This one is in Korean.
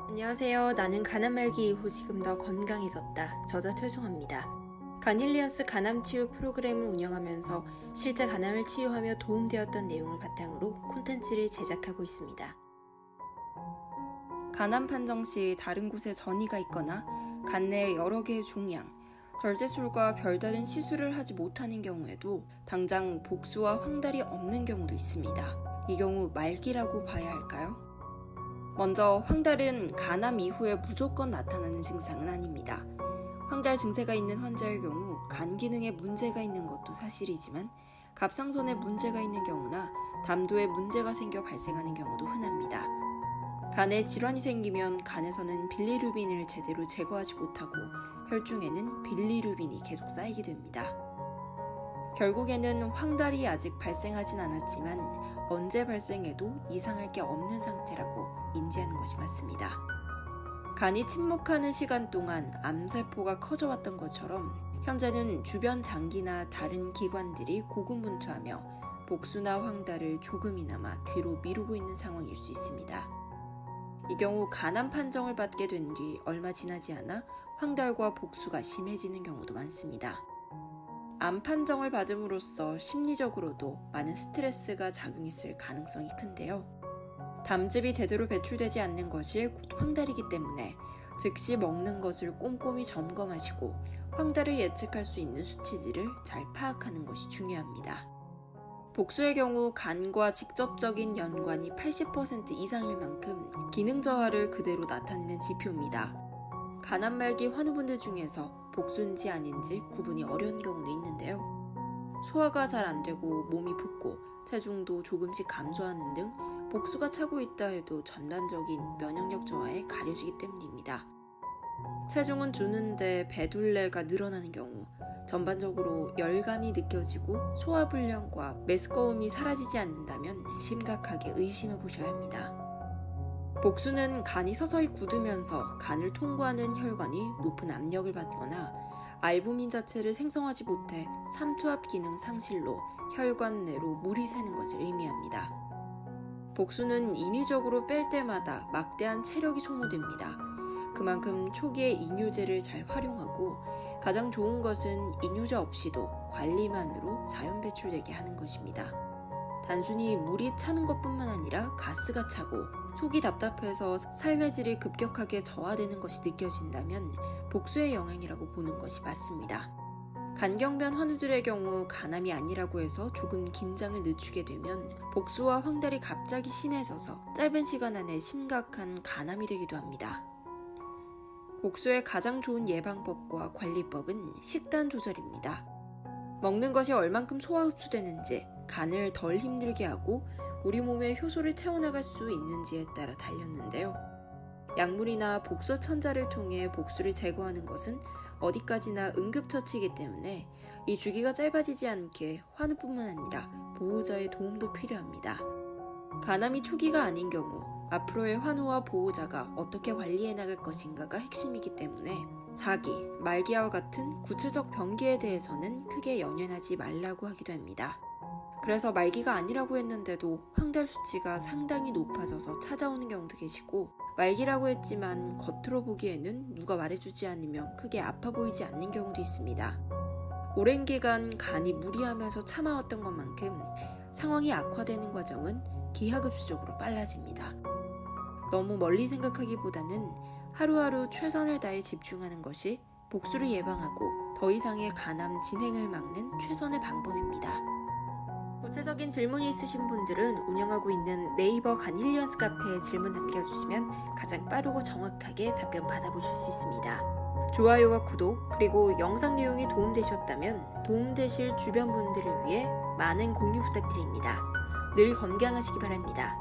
안녕하세요. 나는 간암 말기 이후 지금 더 건강해졌다. 저자 최송합니다. 간힐리언스 간암 치유 프로그램을 운영하면서 실제 간암을 치유하며 도움되었던 내용을 바탕으로 콘텐츠를 제작하고 있습니다. 간암 판정 시 다른 곳에 전이가 있거나 간 내에 여러 개의 종양, 절제술과 별다른 시술을 하지 못하는 경우에도 당장 복수와 황달이 없는 경우도 있습니다. 이 경우 말기라고 봐야 할까요? 먼저 황달은 간암 이후에 무조건 나타나는 증상은 아닙니다. 황달 증세가 있는 환자의 경우 간 기능에 문제가 있는 것도 사실이지만 갑상선에 문제가 있는 경우나 담도에 문제가 생겨 발생하는 경우도 흔합니다. 간에 질환이 생기면 간에서는 빌리루빈을 제대로 제거하지 못하고 혈중에는 빌리루빈이 계속 쌓이게 됩니다. 결국에는 황달이 아직 발생하진 않았지만 언제 발생해도 이상할 게 없는 상태라고 인지하는 것이 맞습니다. 간이 침묵하는 시간 동안 암세포가 커져왔던 것처럼 현재는 주변 장기나 다른 기관들이 고군분투하며 복수나 황달을 조금이나마 뒤로 미루고 있는 상황일 수 있습니다. 이 경우 간암 판정을 받게 된 뒤 얼마 지나지 않아 황달과 복수가 심해지는 경우도 많습니다. 암 판정을 받음으로써 심리적으로도 많은 스트레스가 작용했을 가능성이 큰데요. 담즙이 제대로 배출되지 않는 것이 곧 황달이기 때문에 즉시 먹는 것을 꼼꼼히 점검하시고 황달을 예측할 수 있는 수치들을 잘 파악하는 것이 중요합니다. 복수의 경우 간과 직접적인 연관이 80% 이상일 만큼 기능 저하를 그대로 나타내는 지표입니다. 간암 말기 환우분들 중에서 복수인지 아닌지 구분이 어려운 경우도 있는데요. 소화가 잘 안 되고 몸이 붓고 체중도 조금씩 감소하는 등 복수가 차고 있다 해도 전반적인 면역력 저하에 가려지기 때문입니다. 체중은 주는데 배둘레가 늘어나는 경우, 전반적으로 열감이 느껴지고 소화불량과 메스꺼움이 사라지지 않는다면 심각하게 의심해 보셔야 합니다. 복수는 간이 서서히 굳으면서 간을 통과하는 혈관이 높은 압력을 받거나 알부민 자체를 생성하지 못해 삼투압 기능 상실로 혈관 내로 물이 새는 것을 의미합니다. 복수는 인위적으로 뺄 때마다 막대한 체력이 소모됩니다. 그만큼 초기에 이뇨제를 잘 활용하고 가장 좋은 것은 이뇨제 없이도 관리만으로 자연 배출되게 하는 것입니다. 단순히 물이 차는 것뿐만 아니라 가스가 차고 속이 답답해서 삶의 질이 급격하게 저하되는 것이 느껴진다면 복수의 영향이라고 보는 것이 맞습니다. 간경변 환우들의 경우 간암이 아니라고 해서 조금 긴장을 늦추게 되면 복수와 황달이 갑자기 심해져서 짧은 시간 안에 심각한 간암이 되기도 합니다. 복수의 가장 좋은 예방법과 관리법은 식단 조절입니다. 먹는 것이 얼만큼 소화 흡수되는지, 간을 덜 힘들게 하고 우리 몸에 효소를 채워나갈 수 있는지에 따라 달렸는데요. 약물이나 복수 천자를 통해 복수를 제거하는 것은 어디까지나 응급처치이기 때문에 이 주기가 짧아지지 않게 환우뿐만 아니라 보호자의 도움도 필요합니다. 간암이 초기가 아닌 경우 앞으로의 환우와 보호자가 어떻게 관리해 나갈 것인가가 핵심이기 때문에 사기, 말기와 같은 구체적 병기에 대해서는 크게 연연하지 말라고 하기도 합니다. 그래서 말기가 아니라고 했는데도 황달 수치가 상당히 높아져서 찾아오는 경우도 계시고 말기라고 했지만 겉으로 보기에는 누가 말해주지 않으면 크게 아파 보이지 않는 경우도 있습니다. 오랜 기간 간이 무리하면서 참아왔던 것만큼 상황이 악화되는 과정은 기하급수적으로 빨라집니다. 너무 멀리 생각하기보다는 하루하루 최선을 다해 집중하는 것이 복수를 예방하고 더 이상의 간암 진행을 막는 최선의 방법입니다. 구체적인 질문이 있으신 분들은 운영하고 있는 네이버 간힐리언스 카페에 질문 남겨주시면 가장 빠르고 정확하게 답변 받아보실 수 있습니다. 좋아요와 구독, 그리고 영상 내용이 도움되셨다면 도움되실 주변 분들을 위해 많은 공유 부탁드립니다. 늘 건강하시기 바랍니다.